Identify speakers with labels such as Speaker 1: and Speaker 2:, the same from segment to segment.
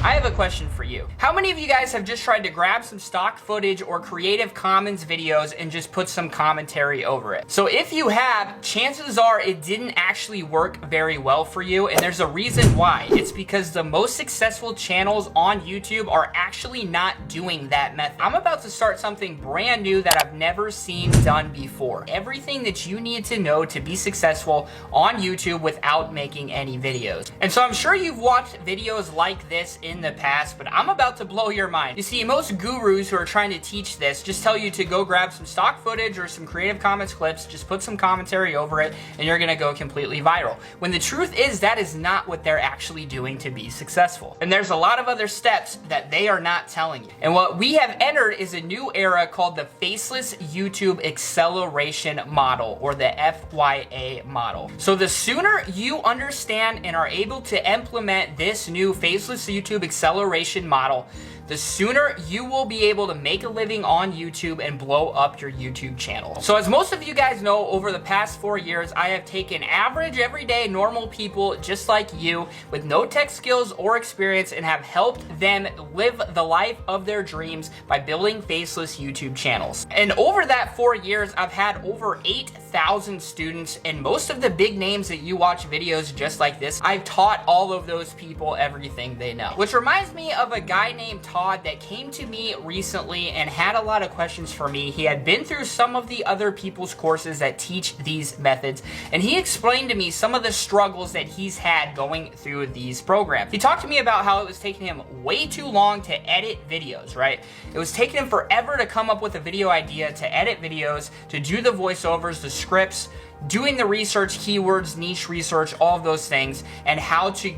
Speaker 1: I have a question for you. How many of you guys have just tried to grab some stock footage or Creative Commons videos and just put some commentary over it? So if you have, chances are it didn't actually work very well for you, and there's a reason why. It's because the most successful channels on YouTube are actually not doing that method. I'm about to start something brand new that I've never seen done before. Everything that you need to know to be successful on YouTube without making any videos. And so I'm sure you've watched videos like this in the past, but I'm about to blow your mind. You see, most gurus who are trying to teach this just tell you to go grab some stock footage or some Creative Commons clips, just put some commentary over it, and you're gonna go completely viral. When the truth is, that is not what they're actually doing to be successful. And there's a lot of other steps that they are not telling you. And what we have entered is a new era called the Faceless YouTube Acceleration Model, or the FYA model. So the sooner you understand and are able to implement this new Faceless YouTube Acceleration Model, the sooner you will be able to make a living on YouTube and blow up your YouTube channel. So as most of you guys know, over the past 4 years, I have taken average, everyday, normal people just like you with no tech skills or experience and have helped them live the life of their dreams by building faceless YouTube channels. And over that 4 years, I've had over 8,000 students, and most of the big names that you watch videos just like this, I've taught all of those people everything they know. Which reminds me of a guy named Todd that came to me recently and had a lot of questions for me. He had been through some of the other people's courses that teach these methods, and he explained to me some of the struggles that he's had going through these programs. He talked to me about how it was taking him way too long to edit videos, right? It was taking him forever to come up with a video idea, to edit videos, to do the voiceovers, the scripts, doing the research, keywords, niche research, all of those things, and how to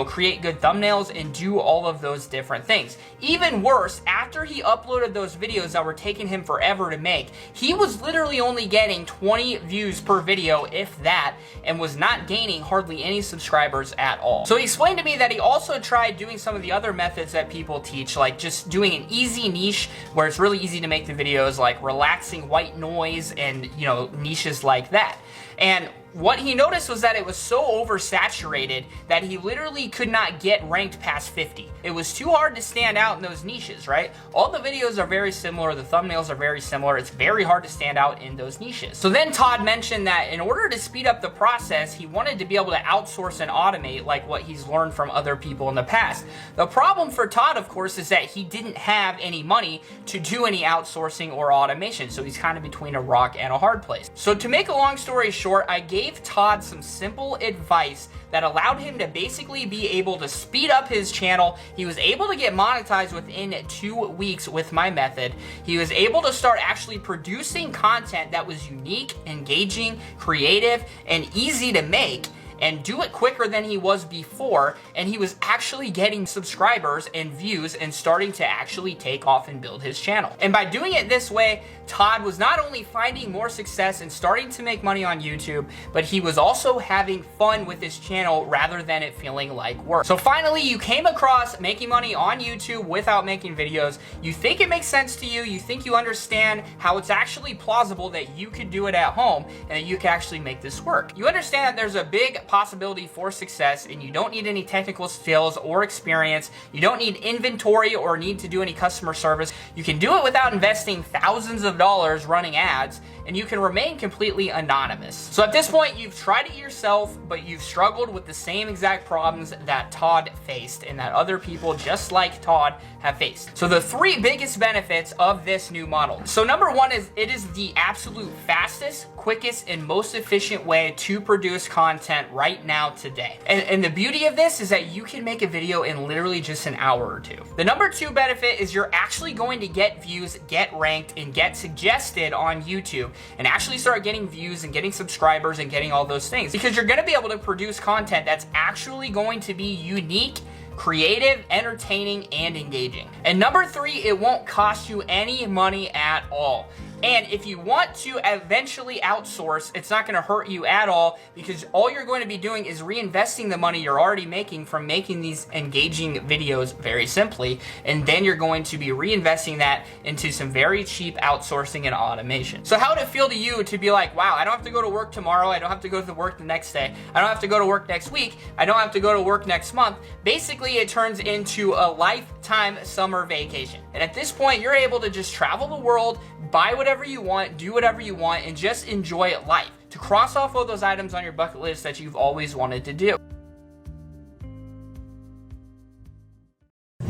Speaker 1: create good thumbnails and do all of those different things. Even worse, after he uploaded those videos that were taking him forever to make, he was literally only getting 20 views per video, if that, and was not gaining hardly any subscribers at all. So he explained to me that he also tried doing some of the other methods that people teach, like just doing an easy niche where it's really easy to make the videos, like relaxing white noise and, niches like that. And what he noticed was that it was so oversaturated that he literally could not get ranked past 50. It was too hard to stand out in those niches, right? All the videos are very similar, the thumbnails are very similar, it's very hard to stand out in those niches. So then Todd mentioned that in order to speed up the process, he wanted to be able to outsource and automate like what he's learned from other people in the past. The problem for Todd, of course, is that he didn't have any money to do any outsourcing or automation, so he's kind of between a rock and a hard place. So to make a long story short, I gave Todd some simple advice that allowed him to basically be able to speed up his channel. He was able to get monetized within 2 weeks with my method. He was able to start actually producing content that was unique, engaging, creative, and easy to make, and do it quicker than he was before, and he was actually getting subscribers and views and starting to actually take off and build his channel. And by doing it this way, Todd was not only finding more success and starting to make money on YouTube, but he was also having fun with his channel rather than it feeling like work. So finally, you came across making money on YouTube without making videos. You think it makes sense to you, you think you understand how it's actually plausible that you could do it at home and that you can actually make this work. You understand that there's a big possibility for success, and you don't need any technical skills or experience. You don't need inventory or need to do any customer service. You can do it without investing thousands of dollars running ads, and you can remain completely anonymous. So at this point, you've tried it yourself, but you've struggled with the same exact problems that Todd faced and that other people just like Todd have faced. So the 3 biggest benefits of this new model. So number 1 is it is the absolute fastest, quickest, and most efficient way to produce content right now today. And the beauty of this is that you can make a video in literally just an hour or 2. The number 2 benefit is you're actually going to get views, get ranked, and get suggested on YouTube, and actually start getting views and getting subscribers and getting all those things, because you're going to be able to produce content that's actually going to be unique, creative, entertaining, and engaging. And number 3, it won't cost you any money at all. And if you want to eventually outsource, it's not going to hurt you at all, because all you're going to be doing is reinvesting the money you're already making from making these engaging videos very simply, and then you're going to be reinvesting that into some very cheap outsourcing and automation. So how would it feel to you to be like, wow, I don't have to go to work tomorrow, I don't have to go to work the next day, I don't have to go to work next week, I don't have to go to work next month. Basically, it turns into a lifetime summer vacation. And at this point, you're able to just travel the world, buy whatever you want, do whatever you want, and just enjoy life, to cross off all those items on your bucket list that you've always wanted to do.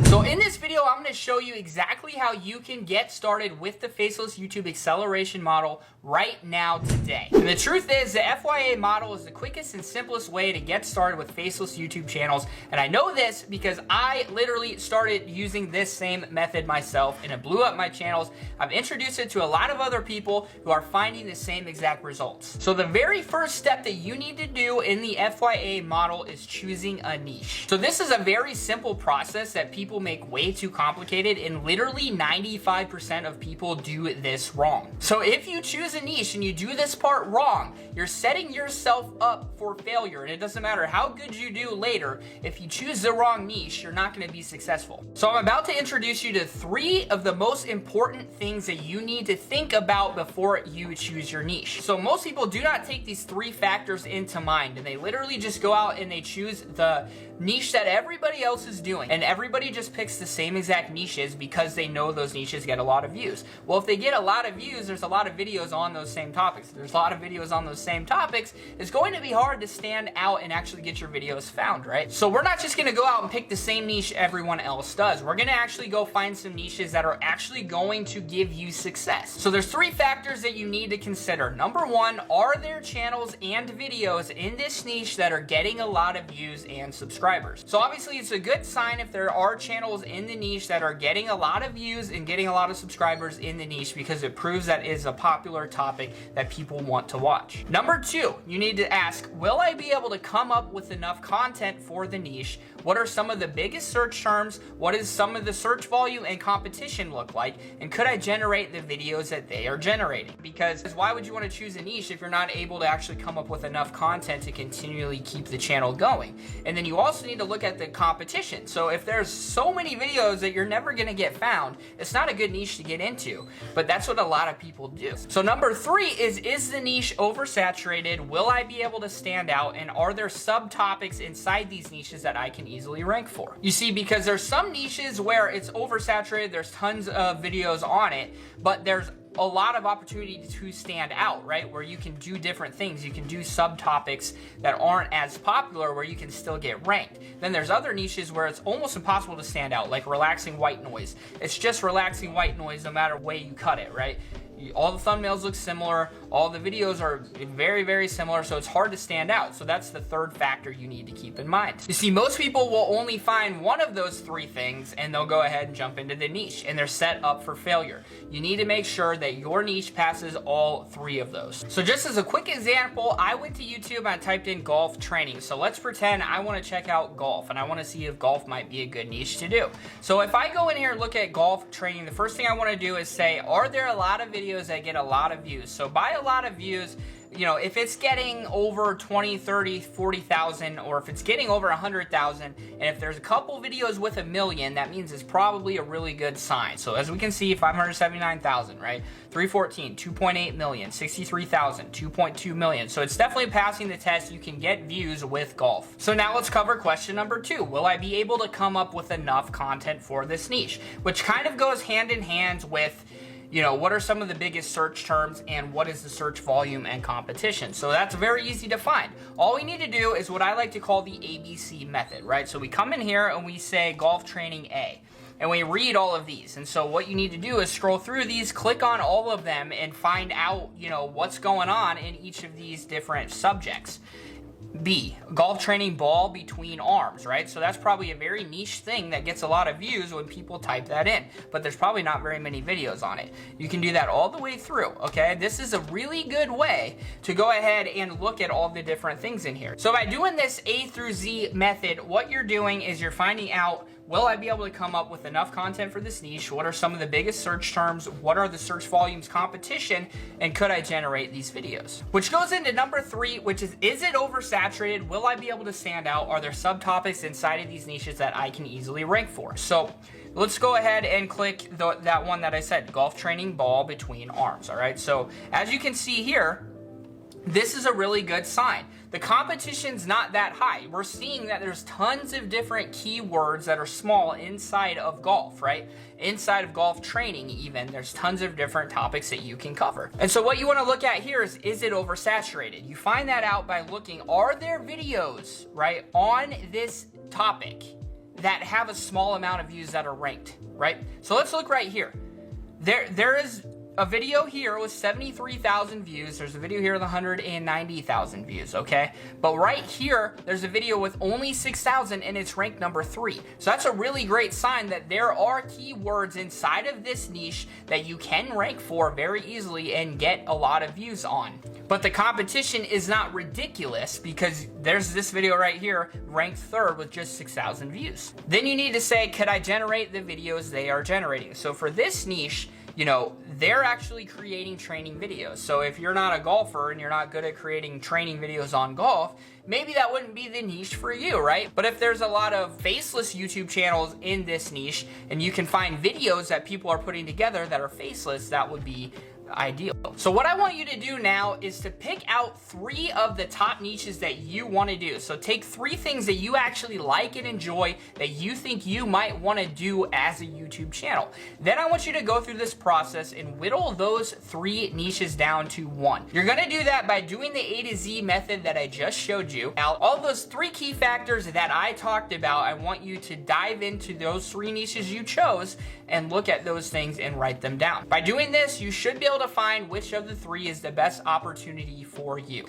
Speaker 1: So in this video, I'm going to show you exactly how you can get started with the Faceless YouTube acceleration model right now today. And the truth is, the FYA model is the quickest and simplest way to get started with Faceless YouTube channels. And I know this because I literally started using this same method myself, and it blew up my channels. I've introduced it to a lot of other people who are finding the same exact results. So the very first step that you need to do in the FYA model is choosing a niche. So this is a very simple process that people make way too complicated, and literally 95% of people do this wrong. So if you choose a niche and you do this part wrong, you're setting yourself up for failure, and it doesn't matter how good you do later. If you choose the wrong niche, you're not going to be successful. So I'm about to introduce you to 3 of the most important things that you need to think about before you choose your niche. So most people do not take these 3 factors into mind, and they literally just go out and they choose the niche that everybody else is doing, and everybody just picks the same exact niches because they know those niches get a lot of views. Well, if they get a lot of views, there's a lot of videos on those same topics. If there's a lot of videos on those same topics, it's going to be hard to stand out and actually get your videos found, right? So we're not just going to go out and pick the same niche everyone else does. We're going to actually go find some niches that are actually going to give you success. So there's 3 factors that you need to consider. Number 1, are there channels and videos in this niche that are getting a lot of views and subscribers? So obviously it's a good sign if there are channels in the niche that are getting a lot of views and getting a lot of subscribers in the niche, because it proves that it is a popular topic that people want to watch. Number 2, you need to ask, will I be able to come up with enough content for the niche? What are some of the biggest search terms? What is some of the search volume and competition look like? And could I generate the videos that they are generating? Because why would you want to choose a niche if you're not able to actually come up with enough content to continually keep the channel going? And then you also need to look at the competition. So if there's so many videos that you're never going to get found, it's not a good niche to get into. But that's what a lot of people do. So number 3 is the niche oversaturated? Will I be able to stand out? And are there subtopics inside these niches that I can easily rank for? You see, because there's some niches where it's oversaturated, there's tons of videos on it, but there's a lot of opportunity to stand out, right? Where you can do different things. You can do subtopics that aren't as popular where you can still get ranked. Then there's other niches where it's almost impossible to stand out, like relaxing white noise. It's just relaxing white noise no matter way you cut it, right? All the thumbnails look similar, all the videos are very, very similar, so it's hard to stand out. So that's the 3rd factor you need to keep in mind. You see, most people will only find one of those 3 things and they'll go ahead and jump into the niche, and they're set up for failure. You need to make sure that your niche passes all 3 of those. So just as a quick example, I went to YouTube and I typed in golf training. So let's pretend I want to check out golf and I want to see if golf might be a good niche to do. So if I go in here and look at golf training, the first thing I want to do is say, are there a lot of videos that get a lot of views? So by a lot of views, you know, if it's getting over 20, 30, 40,000, or if it's getting over 100,000, and if there's a couple videos with 1 million, that means it's probably a really good sign. So as we can see, 579,000, right? 314, 2.8 million, 63,000, 2.2 million. So it's definitely passing the test. You can get views with golf. So now let's cover question number 2. Will I be able to come up with enough content for this niche? Which kind of goes hand in hand with, you know, what are some of the biggest search terms and what is the search volume and competition? So that's very easy to find. All we need to do is what I like to call the ABC method, right? So we come in here and we say golf training A, and we read all of these. And so what you need to do is scroll through these, click on all of them, and find out, you know, what's going on in each of these different subjects. B, golf training ball between arms, right? So that's probably a very niche thing that gets a lot of views when people type that in, but there's probably not very many videos on it. You can do that all the way through, okay? This is a really good way to go ahead and look at all the different things in here. So by doing this A through Z method, what you're doing is you're finding out will I be able to come up with enough content for this niche? What are some of the biggest search terms? What are the search volumes competition? And could I generate these videos? Which goes into number 3, which is it oversaturated? Will I be able to stand out? Are there subtopics inside of these niches that I can easily rank for? So let's go ahead and click that one that I said, golf training ball between arms, all right? So as you can see here, this is a really good sign. The competition's not that high. We're seeing that there's tons of different keywords that are small inside of golf, right? Inside of golf training even, there's tons of different topics that you can cover. And so what you want to look at here is it oversaturated? You find that out by looking, are there videos, right, on this topic that have a small amount of views that are ranked, right? So let's look right here. There is a video here with 73,000 views. There's a video here with 190,000 views, okay? But right here, there's a video with only 6,000 and it's ranked number 3. So that's a really great sign that there are keywords inside of this niche that you can rank for very easily and get a lot of views on. But the competition is not ridiculous because there's this video right here ranked 3rd with just 6,000 views. Then you need to say, could I generate the videos they are generating? So for this niche, you know, they're actually creating training videos. So if you're not a golfer and you're not good at creating training videos on golf, maybe that wouldn't be the niche for you, right? But if there's a lot of faceless YouTube channels in this niche and you can find videos that people are putting together that are faceless, that would be ideal. So what I want you to do now is to pick out 3 of the top niches that you want to do. So take 3 things that you actually like and enjoy that you think you might want to do as a YouTube channel. Then I want you to go through this process and whittle those 3 niches down to 1. You're going to do that by doing the A to Z method that I just showed you. Now, all those 3 key factors that I talked about, I want you to dive into those 3 niches you chose and look at those things and write them down. By doing this, you should be able to find which of the 3 is the best opportunity for you.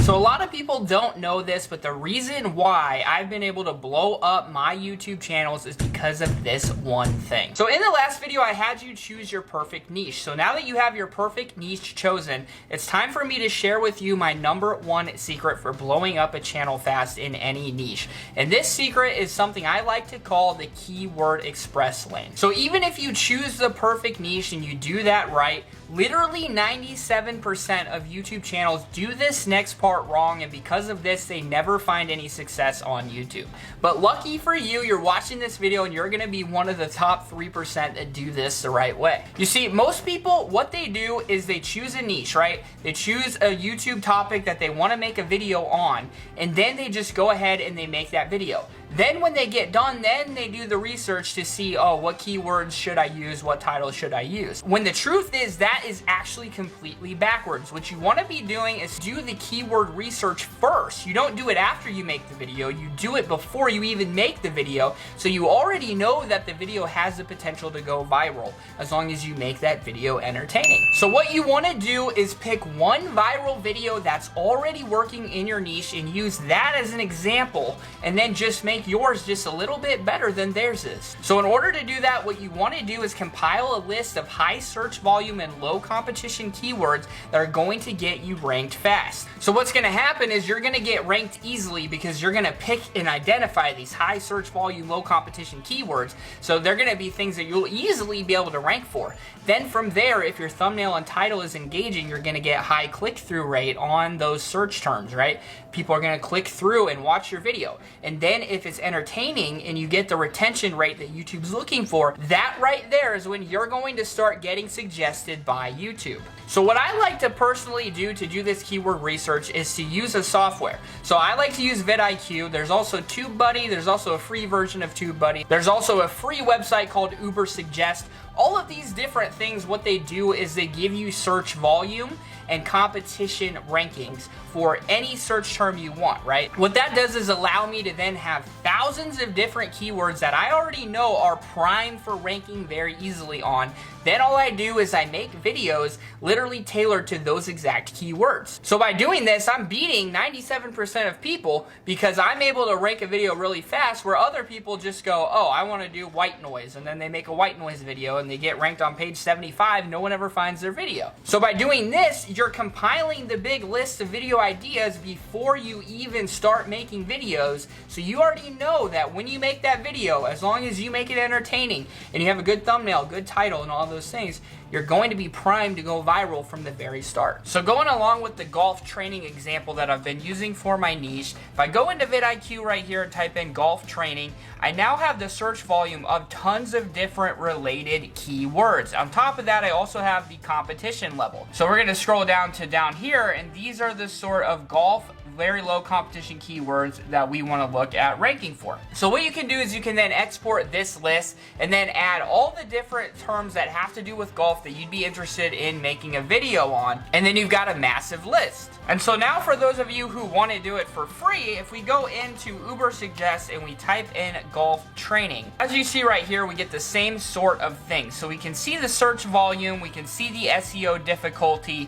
Speaker 1: So a lot of people don't know this, but the reason why I've been able to blow up my YouTube channels is because of this one thing. So in the last video, I had you choose your perfect niche. So now that you have your perfect niche chosen, it's time for me to share with you my number 1 secret for blowing up a channel fast in any niche. And this secret is something I like to call the keyword express lane. So even if you choose the perfect niche and you do that right, literally 97% of YouTube channels do this next part wrong, and because of this, they never find any success on YouTube. But lucky for you, you're watching this video and you're gonna be one of the top 3% that do this the right way. You see, most people, what they do is they choose a niche, right? They choose a YouTube topic that they wanna make a video on, and then they just go ahead and they make that video. Then when they get done, then they do the research to see, oh, what keywords should I use? What titles should I use? When the truth is that is actually completely backwards. What you want to be doing is do the keyword research first. You don't do it after you make the video. You do it before you even make the video. So you already know that the video has the potential to go viral as long as you make that video entertaining. So what you want to do is pick one viral video that's already working in your niche and use that as an example, and then just make yours just a little bit better than theirs is. So in order to do that, what you want to do is compile a list of high search volume and low competition keywords that are going to get you ranked fast. So what's going to happen is you're going to get ranked easily because you're going to pick and identify these high search volume, low competition keywords. So they're going to be things that you'll easily be able to rank for. Then from there, if your thumbnail and title is engaging, you're going to get high click-through rate on those search terms, right? People are going to click through and watch your video. And then if it's entertaining and you get the retention rate that YouTube's looking for, that right there is when you're going to start getting suggested by YouTube. So what I like to personally do to do this keyword research is to use a software. So I like to use vidIQ. There's also TubeBuddy. There's also a free version of TubeBuddy. There's also a free website called UberSuggest. All of these different things, what they do is they give you search volume and competition rankings for any search term you want, right? What that does is allow me to then have thousands of different keywords that I already know are primed for ranking very easily on. Then all I do is I make videos literally tailored to those exact keywords. So by doing this, I'm beating 97% of people because I'm able to rank a video really fast where other people just go, oh, I want to do white noise, and then they make a white noise video and they get ranked on page 75. No one ever finds their video. So by doing this, you're compiling the big list of video ideas before you even start making videos, so you already know that when you make that video, as long as you make it entertaining and you have a good thumbnail, good title, and all those things, you're going to be primed to go viral from the very start. So going along with the golf training example that I've been using for my niche, if I go into vidIQ right here and type in golf training, I now have the search volume of tons of different related keywords. On top of that, I also have the competition level. So we're gonna scroll down to down here, and these are the sort of golf very low competition keywords that we want to look at ranking for. So what you can do is you can then export this list and then add all the different terms that have to do with golf that you'd be interested in making a video on, and then you've got a massive list. And so now for those of you who want to do it for free, if we go into Ubersuggest and we type in golf training, as you see right here, we get the same sort of thing. So we can see the search volume, we can see the SEO difficulty,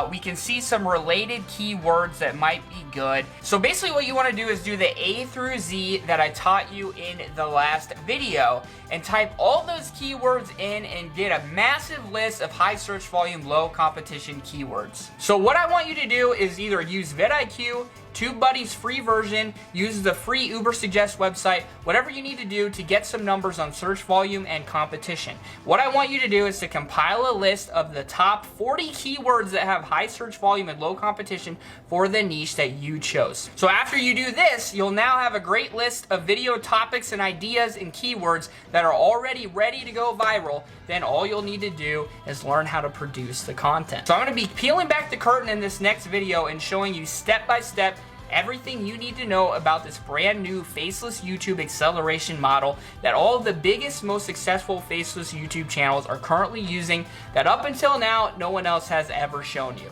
Speaker 1: we can see some related keywords that might be good. So basically what you want to do is do the A through Z that I taught you in the last video and type all those keywords in and get a massive list of high search volume, low competition keywords. So what I want you to do is either use vidIQ, TubeBuddy's free version, use the free Ubersuggest website, whatever you need to do to get some numbers on search volume and competition. What I want you to do is to compile a list of the top 40 keywords that have high search volume and low competition for the niche that you chose. So after you do this, you'll now have a great list of video topics and ideas and keywords that are already ready to go viral. Then all you'll need to do is learn how to produce the content. So I'm going to be peeling back the curtain in this next video and showing you step by step everything you need to know about this brand new Faceless YouTube acceleration model that all of the biggest, most successful Faceless YouTube channels are currently using, that up until now, no one else has ever shown you.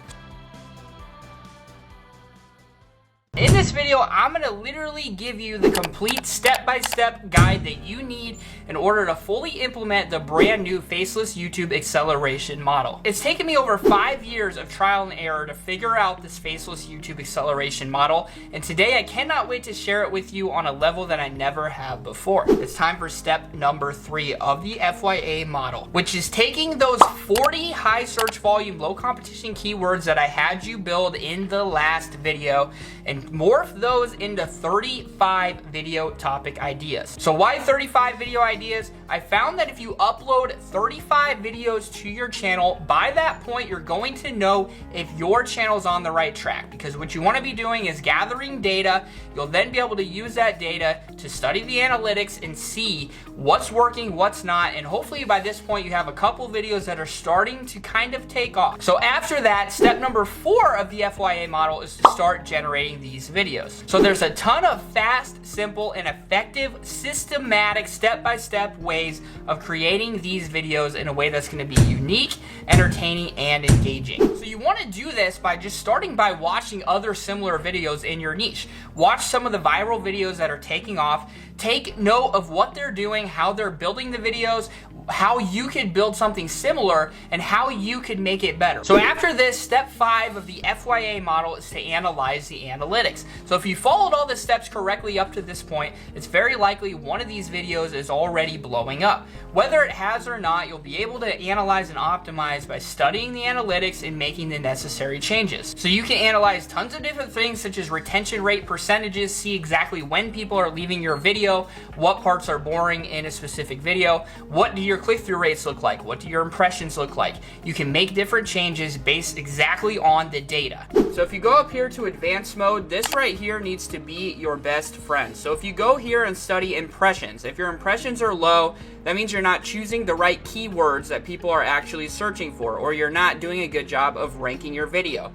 Speaker 1: In this video, I'm going to literally give you the complete step-by-step guide that you need in order to fully implement the brand new Faceless YouTube acceleration model. It's taken me over 5 years of trial and error to figure out this Faceless YouTube acceleration model, and today I cannot wait to share it with you on a level that I never have before. It's time for step number 3 of the FYA model, which is taking those 40 high search volume, low competition keywords that I had you build in the last video and morph those into 35 video topic ideas. So why 35 video ideas? I found that if you upload 35 videos to your channel, by that point you're going to know if your channel's on the right track, because what you want to be doing is gathering data. You'll then be able to use that data to study the analytics and see what's working, what's not, and hopefully by this point you have a couple videos that are starting to kind of take off. So after that, step number 4 of the FYA model is to start generating these videos. So there's a ton of fast, simple, and effective, systematic, step-by-step ways of creating these videos in a way that's going to be unique, entertaining, and engaging. So you want to do this by just starting by watching other similar videos in your niche. Watch some of the viral videos that are taking off. Take note of what they're doing, how they're building the videos, how you could build something similar, and how you could make it better. So after this, step 5 of the FYA model is to analyze the analytics. So if you followed all the steps correctly up to this point, it's very likely one of these videos is already blowing up. Whether it has or not, you'll be able to analyze and optimize by studying the analytics and making the necessary changes. So you can analyze tons of different things such as retention rate percentages, see exactly when people are leaving your video, what parts are boring in a specific video, what do your click-through rates look like, what do your impressions look like. You can make different changes based exactly on the data. So if you go up here to advanced mode, this right here needs to be your best friend. So if you go here and study impressions, if your impressions are low, that means you're not choosing the right keywords that people are actually searching for, or you're not doing a good job of ranking your video.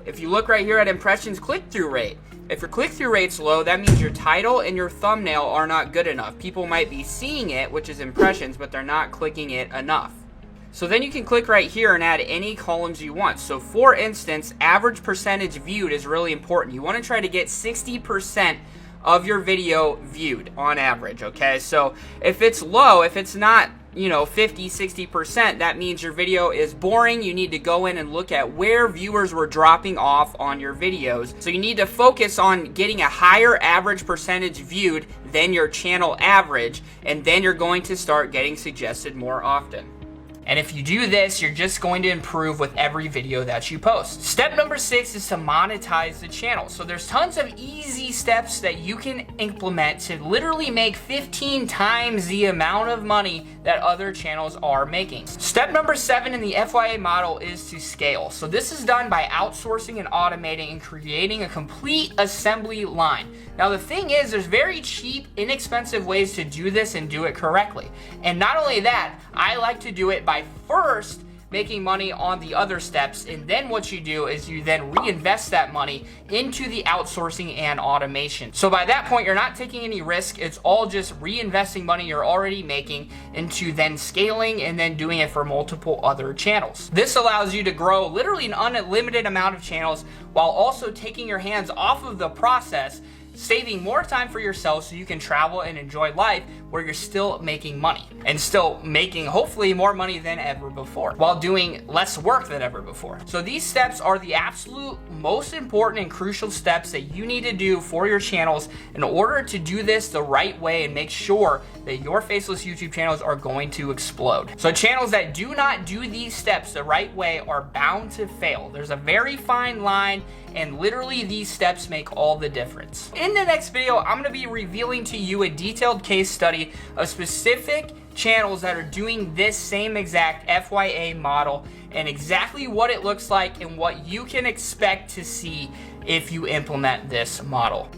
Speaker 1: If you look right here at impressions click-through rate, if your click-through rate's low, that means your title and your thumbnail are not good enough. People might be seeing it, which is impressions, but they're not clicking it enough. So then you can click right here and add any columns you want. So for instance, average percentage viewed is really important. You want to try to get 60% of your video viewed on average, okay? So if it's low, if it's not, 50, 60%, that means your video is boring. You need to go in and look at where viewers were dropping off on your videos. So you need to focus on getting a higher average percentage viewed than your channel average, and then you're going to start getting suggested more often. And if you do this, you're just going to improve with every video that you post. Step number 6 is to monetize the channel. So there's tons of easy steps that you can implement to literally make 15 times the amount of money that other channels are making. Step number 7 in the FYA model is to scale. So this is done by outsourcing and automating and creating a complete assembly line. Now the thing is, there's very cheap, inexpensive ways to do this and do it correctly. And not only that, I like to do it by first making money on the other steps, and then what you do is you then reinvest that money into the outsourcing and automation. So by that point, you're not taking any risk. It's all just reinvesting money you're already making into then scaling and then doing it for multiple other channels. This allows you to grow literally an unlimited amount of channels while also taking your hands off of the process, saving more time for yourself so you can travel and enjoy life where you're still making money and still making hopefully more money than ever before while doing less work than ever before. So these steps are the absolute most important and crucial steps that you need to do for your channels in order to do this the right way and make sure that your Faceless YouTube channels are going to explode. So channels that do not do these steps the right way are bound to fail. There's a very fine line, and literally these steps make all the difference. In the next video, I'm going to be revealing to you a detailed case study of specific channels that are doing this same exact FYA model and exactly what it looks like and what you can expect to see if you implement this model.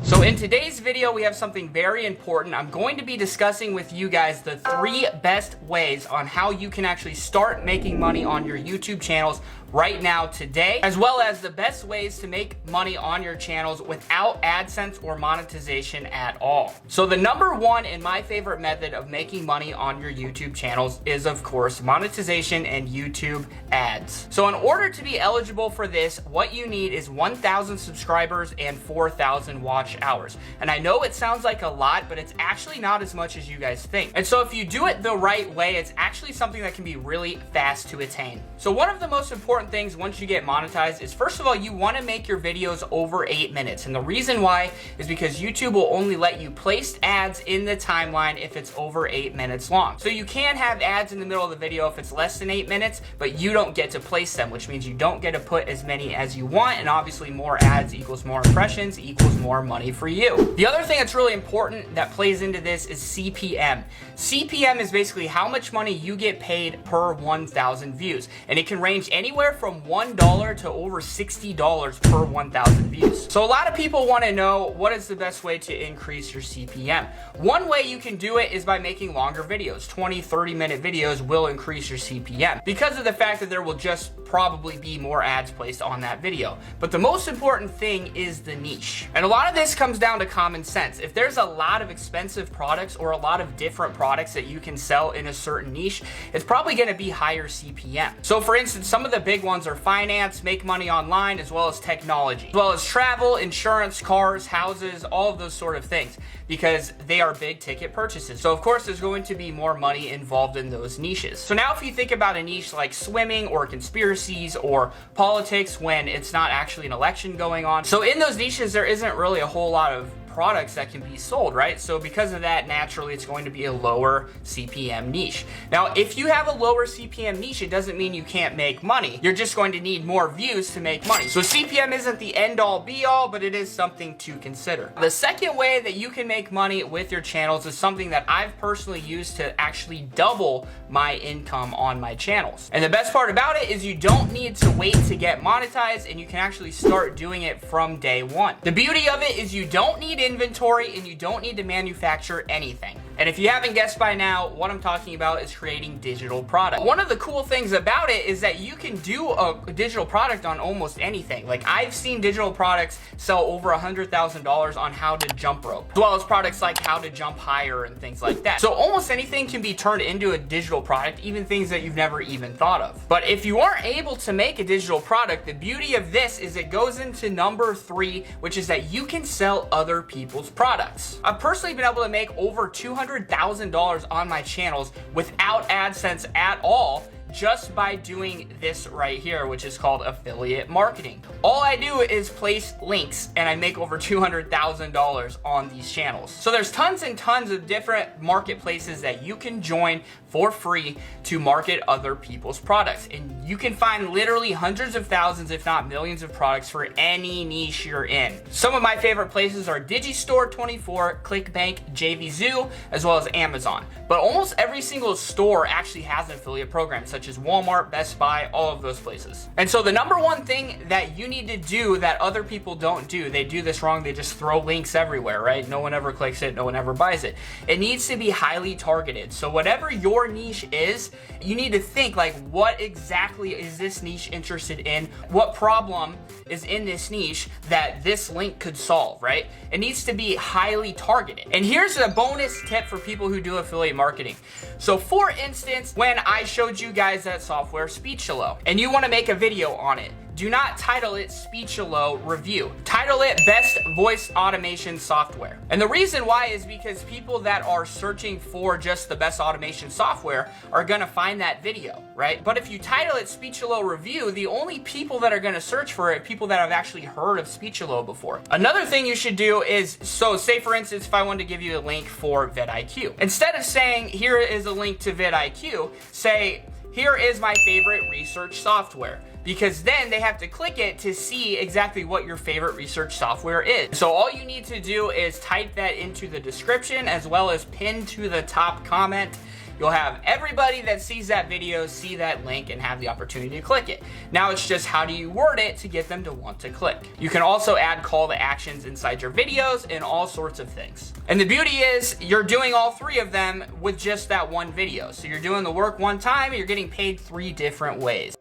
Speaker 1: So in today's video, we have something very important. I'm going to be discussing with you guys the 3 best ways on how you can actually start making money on your YouTube channels right now today, as well as the best ways to make money on your channels without AdSense or monetization at all. So the number 1 and my favorite method of making money on your YouTube channels is, of course, monetization and YouTube ads. So in order to be eligible for this, what you need is 1,000 subscribers and 4,000 watch hours. And I know it sounds like a lot, but it's actually not as much as you guys think. And so if you do it the right way, it's actually something that can be really fast to attain. So one of the most important things once you get monetized is, first of all, you want to make your videos over 8 minutes. And the reason why is because YouTube will only let you place ads in the timeline if it's over 8 minutes long. So you can have ads in the middle of the video if it's less than 8 minutes, but you don't get to place them, which means you don't get to put as many as you want. And obviously more ads equals more impressions equals more money for you. The other thing that's really important that plays into this is CPM. CPM is basically how much money you get paid per 1,000 views. And it can range anywhere from $1 to over $60 per 1,000 views. So a lot of people want to know what is the best way to increase your CPM. One way you can do it is by making longer videos. 20, 30-minute videos will increase your CPM because of the fact that there will just probably be more ads placed on that video. But the most important thing is the niche. And a lot of this comes down to common sense. If there's a lot of expensive products or a lot of different products that you can sell in a certain niche, it's probably going to be higher CPM. So for instance, some of the big ones are finance, make money online, as well as technology, as well as travel, insurance, cars, houses, all of those sort of things, because they are big ticket purchases. So of course there's going to be more money involved in those niches. So now if you think about a niche like swimming or conspiracies or politics when it's not actually an election going on, so in those niches there isn't really a whole lot of products that can be sold, right? So because of that, naturally it's going to be a lower CPM niche. Now, if you have a lower CPM niche, it doesn't mean you can't make money. You're just going to need more views to make money. So CPM isn't the end all be all, but it is something to consider. The second way that you can make money with your channels is something that I've personally used to actually double my income on my channels. And the best part about it is you don't need to wait to get monetized, and you can actually start doing it from day one. The beauty of it is you don't need inventory and you don't need to manufacture anything. And if you haven't guessed by now, what I'm talking about is creating digital product. One of the cool things about it is that you can do a digital product on almost anything. Like I've seen digital products sell over $100,000 on how to jump rope, as well as products like how to jump higher and things like that. So almost anything can be turned into a digital product, even things that you've never even thought of. But if you aren't able to make a digital product, the beauty of this is it goes into number 3, which is that you can sell other people's products. I've personally been able to make over $200,000 on my channels without AdSense at all, just by doing this right here, which is called affiliate marketing. All I do is place links and I make over $200,000 on these channels. So there's tons and tons of different marketplaces that you can join for free to market other people's products. And you can find literally hundreds of thousands, if not millions of products for any niche you're in. Some of my favorite places are Digistore24, ClickBank, JVZoo, as well as Amazon. But almost every single store actually has an affiliate program, such as Walmart, Best Buy, all of those places. And so the number one thing that you need to do that other people don't do, they do this wrong, they just throw links everywhere, right? No one ever clicks it, no one ever buys it. It needs to be highly targeted. So whatever your niche is, you need to think like, what exactly is this niche interested in? What problem is in this niche that this link could solve, right? It needs to be highly targeted. And here's a bonus tip for people who do affiliate marketing. So for instance, when I showed you guys that software Speechelo and you want to make a video on it, do not title it Speechelo Review. Title it Best Voice Automation Software. And the reason why is because people that are searching for just the best automation software are gonna find that video, right? But if you title it Speechelo Review, the only people that are gonna search for it, people that have actually heard of Speechelo before. Another thing you should do is, so say for instance, if I wanted to give you a link for vidIQ, instead of saying, here is a link to vidIQ, say, here is my favorite research software. Because then they have to click it to see exactly what your favorite research software is. So all you need to do is type that into the description as well as pin to the top comment. You'll have everybody that sees that video see that link and have the opportunity to click it. Now it's just how do you word it to get them to want to click. You can also add call to actions inside your videos and all sorts of things. And the beauty is you're doing all three of them with just that one video. So you're doing the work one time and you're getting paid 3 different ways.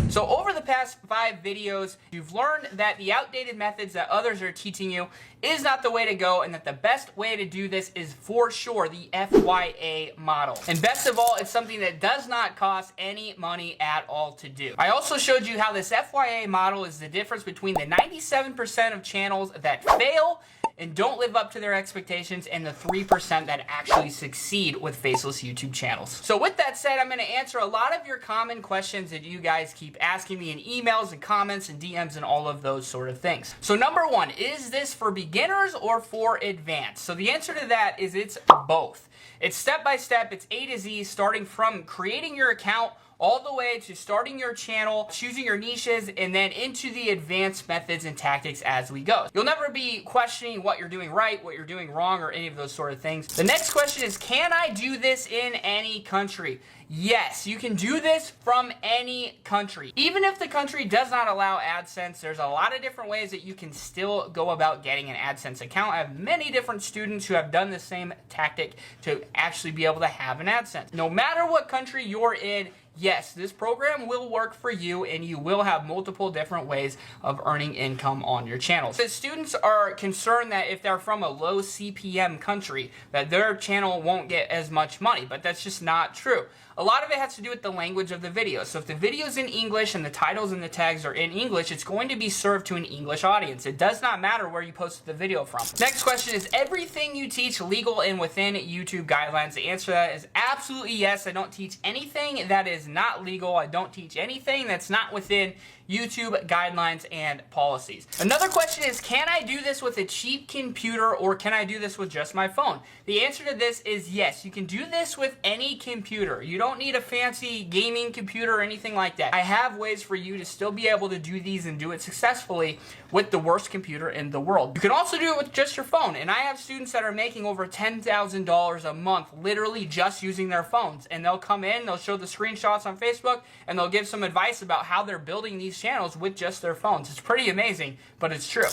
Speaker 1: So over the past 5 videos, you've learned that the outdated methods that others are teaching you is not the way to go, and that the best way to do this is for sure the FYA model. And best of all, it's something that does not cost any money at all to do. I also showed you how this FYA model is the difference between the 97% of channels that fail and don't live up to their expectations and the 3% that actually succeed with faceless YouTube channels. So with that said, I'm gonna answer a lot of your common questions that you guys keep asking me in emails and comments and DMs and all of those sort of things. So number one, is this for beginners or for advanced? So the answer to that is it's both. It's step by step, it's A to Z, starting from creating your account all the way to starting your channel, choosing your niches, and then into the advanced methods and tactics as we go. You'll never be questioning what you're doing right, what you're doing wrong, or any of those sort of things. The next question is, can I do this in any country? Yes, you can do this from any country. Even if the country does not allow AdSense, there's a lot of different ways that you can still go about getting an AdSense account. I have many different students who have done the same tactic to actually be able to have an AdSense. No matter what country you're in, yes, this program will work for you and you will have multiple different ways of earning income on your channels. The students are concerned that if they're from a low CPM country, that their channel won't get as much money, but that's just not true. A lot of it has to do with the language of the video. So if the video is in English and the titles and the tags are in English, it's going to be served to an English audience. It does not matter where you posted the video from. Next question is, everything you teach legal and within YouTube guidelines? The answer to that is absolutely yes. I don't teach anything that is not legal. I don't teach anything that's not within YouTube guidelines and policies. Another question is, can I do this with a cheap computer or can I do this with just my phone? The answer to this is yes. You can do this with any computer. You don't need a fancy gaming computer or anything like that. I have ways for you to still be able to do these and do it successfully with the worst computer in the world. You can also do it with just your phone, and I have students that are making over $10,000 a month literally just using their phones, and they'll come in, they'll show the screenshots on Facebook, and they'll give some advice about how they're building these channels with just their phones. It's pretty amazing, but it's true.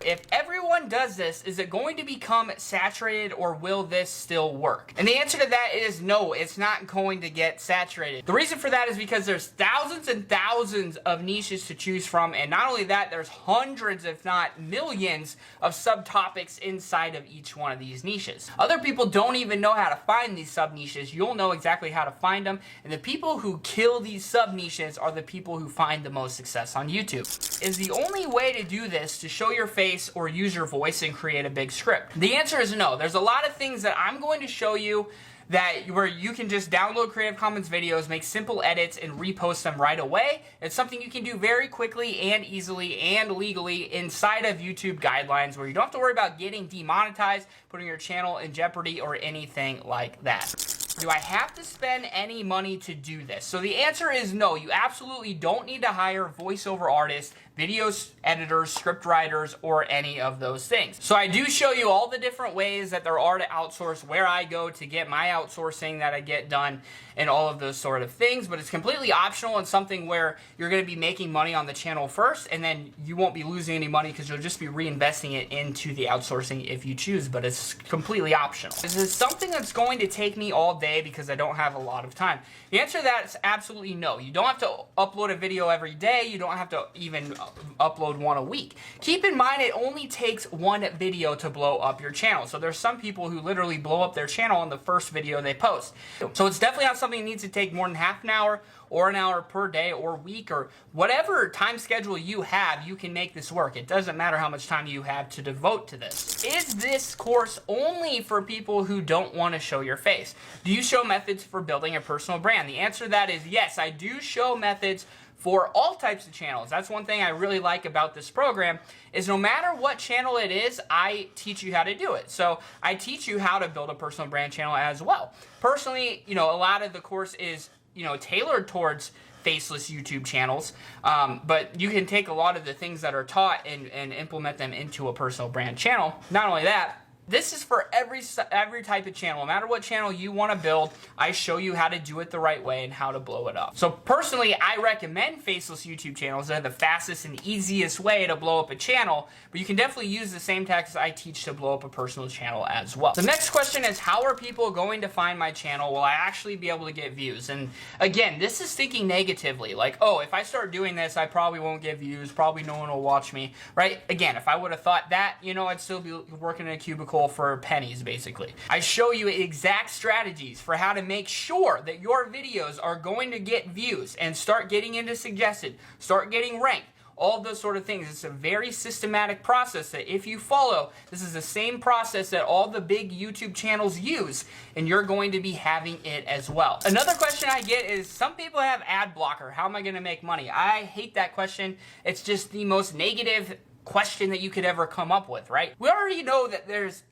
Speaker 1: If everyone does this, is it going to become saturated or will this still work? And the answer to that is no, it's not going to get saturated. The reason for that is because there's thousands and thousands of niches to choose from, and not only that, there's hundreds if not millions of subtopics inside of each one of these niches. Other people don't even know how to find these sub niches. You'll know exactly how to find them, and the people who kill these sub niches are the people who find the most success on YouTube. Is the only way to do this to show your face or use your voice and create a big script? The answer is no. There's a lot of things that I'm going to show you where you can just download Creative Commons videos, make simple edits, and repost them right away. It's something you can do very quickly and easily and legally inside of YouTube guidelines, where you don't have to worry about getting demonetized, putting your channel in jeopardy, or anything like that. Do I have to spend any money to do this? So the answer is no. You absolutely don't need to hire voiceover artists, video editors, script writers, or any of those things. So I do show you all the different ways that there are to outsource, where I go to get my outsourcing that I get done, and all of those sort of things, but it's completely optional and something where you're going to be making money on the channel first, and then you won't be losing any money because you'll just be reinvesting it into the outsourcing if you choose, but it's completely optional. Is this something that's going to take me all day because I don't have a lot of time? The answer to that is absolutely no. You don't have to upload a video every day. You don't have to even upload one a week. Keep in mind, it only takes one video to blow up your channel. So there's some people who literally blow up their channel on the first video they post. So it's definitely not something that needs to take more than half an hour or an hour per day or week, or whatever time schedule you have, you can make this work. It doesn't matter how much time you have to devote to this. Is this course only for people who don't want to show your face? Do you show methods for building a personal brand? The answer to that is yes, I do show methods for all types of channels. That's one thing I really like about this program, is no matter what channel it is, I teach you how to do it. So I teach you how to build a personal brand channel as well. Personally, a lot of the course is tailored towards faceless YouTube channels, but you can take a lot of the things that are taught and implement them into a personal brand channel. Not only that, this is for every type of channel. No matter what channel you want to build, I show you how to do it the right way and how to blow it up. So personally, I recommend faceless YouTube channels. They're the fastest and easiest way to blow up a channel, but you can definitely use the same tactics I teach to blow up a personal channel as well. The next question is, how are people going to find my channel? Will I actually be able to get views? And again, this is thinking negatively, like, oh, if I start doing this, I probably won't get views, probably no one will watch me, right? Again, if I would have thought that, I'd still be working in a cubicle for pennies, basically. I show you exact strategies for how to make sure that your videos are going to get views and start getting into suggested, start getting ranked, all of those sort of things. It's a very systematic process that if you follow, this is the same process that all the big YouTube channels use, and you're going to be having it as well. Another question I get is, some people have ad blocker. How am I going to make money? I hate that question. It's just the most negative question that you could ever come up with, right? We already know that there's,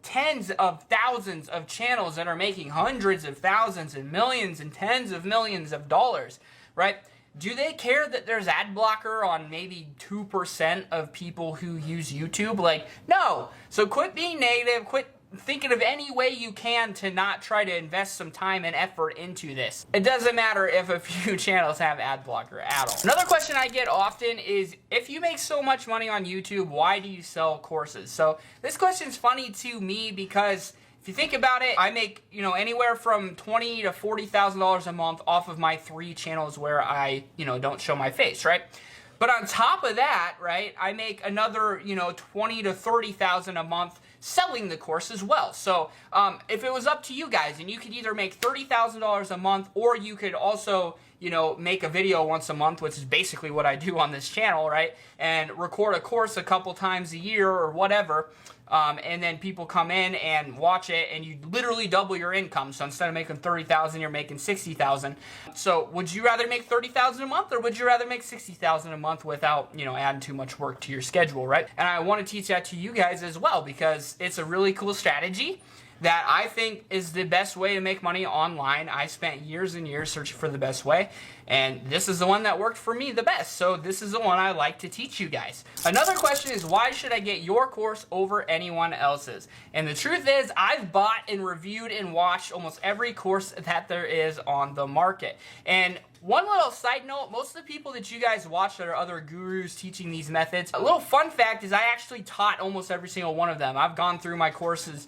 Speaker 1: tens of thousands of channels that are making hundreds of thousands and millions and tens of millions of dollars, right? Do they care that there's ad blocker on maybe 2% of people who use YouTube? Like, no. So quit being negative, quit thinking of any way you can to not try to invest some time and effort into this. It doesn't matter if a few channels have ad blocker at all. Another question I get often is, if you make so much money on YouTube, why do you sell courses? So this question's funny to me because if you think about it, I make, anywhere from $20,000 to $40,000 a month off of my 3 channels where I, don't show my face, right? But on top of that, right, I make another, $20,000 to $30,000 a month selling the course as well. So if it was up to you guys, and you could either make $30,000 a month, or you could also, make a video once a month, which is basically what I do on this channel, right? And record a course a couple times a year or whatever. And then people come in and watch it, and you literally double your income. So instead of making $30,000, you're making $60,000. So would you rather make $30,000 a month, or would you rather make $60,000 a month without, adding too much work to your schedule, right? And I want to teach that to you guys as well, because it's a really cool strategy that I think is the best way to make money online. I spent years and years searching for the best way, and this is the one that worked for me the best. So this is the one I like to teach you guys. Another question is, why should I get your course over anyone else's? And the truth is, I've bought and reviewed and watched almost every course that there is on the market. And one little side note, most of the people that you guys watch that are other gurus teaching these methods, a little fun fact is I actually taught almost every single one of them. I've gone through my courses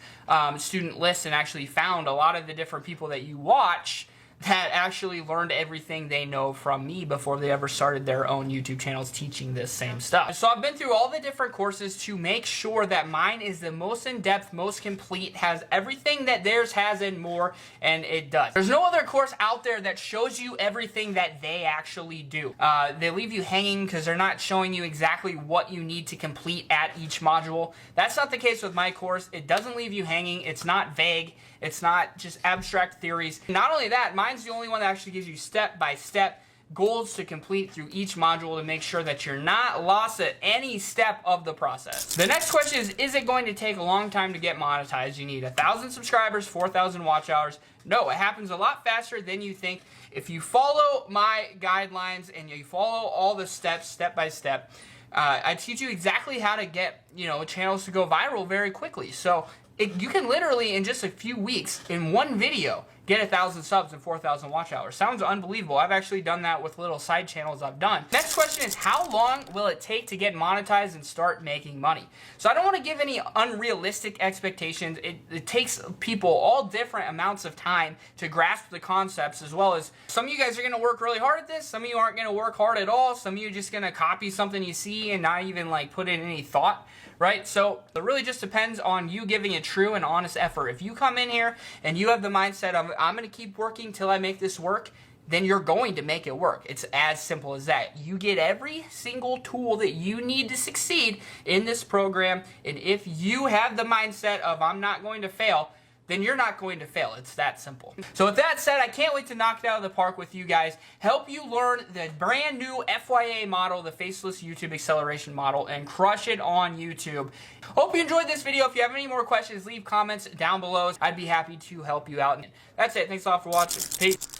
Speaker 1: student list and actually found a lot of the different people that you watch that actually learned everything they know from me before they ever started their own YouTube channels teaching this same stuff. So I've been through all the different courses to make sure that mine is the most in-depth, most complete, has everything that theirs has and more, and it does. There's no other course out there that shows you everything that they actually do. They leave you hanging because they're not showing you exactly what you need to complete at each module. That's not the case with my course. It doesn't leave you hanging. It's not vague. It's not just abstract theories. Not only that, mine's the only one that actually gives you step-by-step goals to complete through each module to make sure that you're not lost at any step of the process. The next question is it going to take a long time to get monetized? You need 1,000 subscribers, 4,000 watch hours. No, it happens a lot faster than you think. If you follow my guidelines and you follow all the steps, step by step, I teach you exactly how to get, channels to go viral very quickly. So you can literally, in just a few weeks, in one video, get 1,000 subs and 4,000 watch hours. Sounds unbelievable. I've actually done that with little side channels I've done. Next question is, how long will it take to get monetized and start making money? So I don't want to give any unrealistic expectations. It takes people all different amounts of time to grasp the concepts, as well as some of you guys are going to work really hard at this. Some of you aren't going to work hard at all. Some of you are just going to copy something you see and not even put in any thought. Right? So it really just depends on you giving a true and honest effort. If you come in here and you have the mindset of, I'm going to keep working till I make this work, then you're going to make it work. It's as simple as that. You get every single tool that you need to succeed in this program, and if you have the mindset of, I'm not going to fail, then you're not going to fail. It's that simple. So with that said, I can't wait to knock it out of the park with you guys, help you learn the brand new FYA model, the Faceless YouTube Acceleration Model, and crush it on YouTube. Hope you enjoyed this video. If you have any more questions, leave comments down below. I'd be happy to help you out. That's it. Thanks a lot for watching. Peace.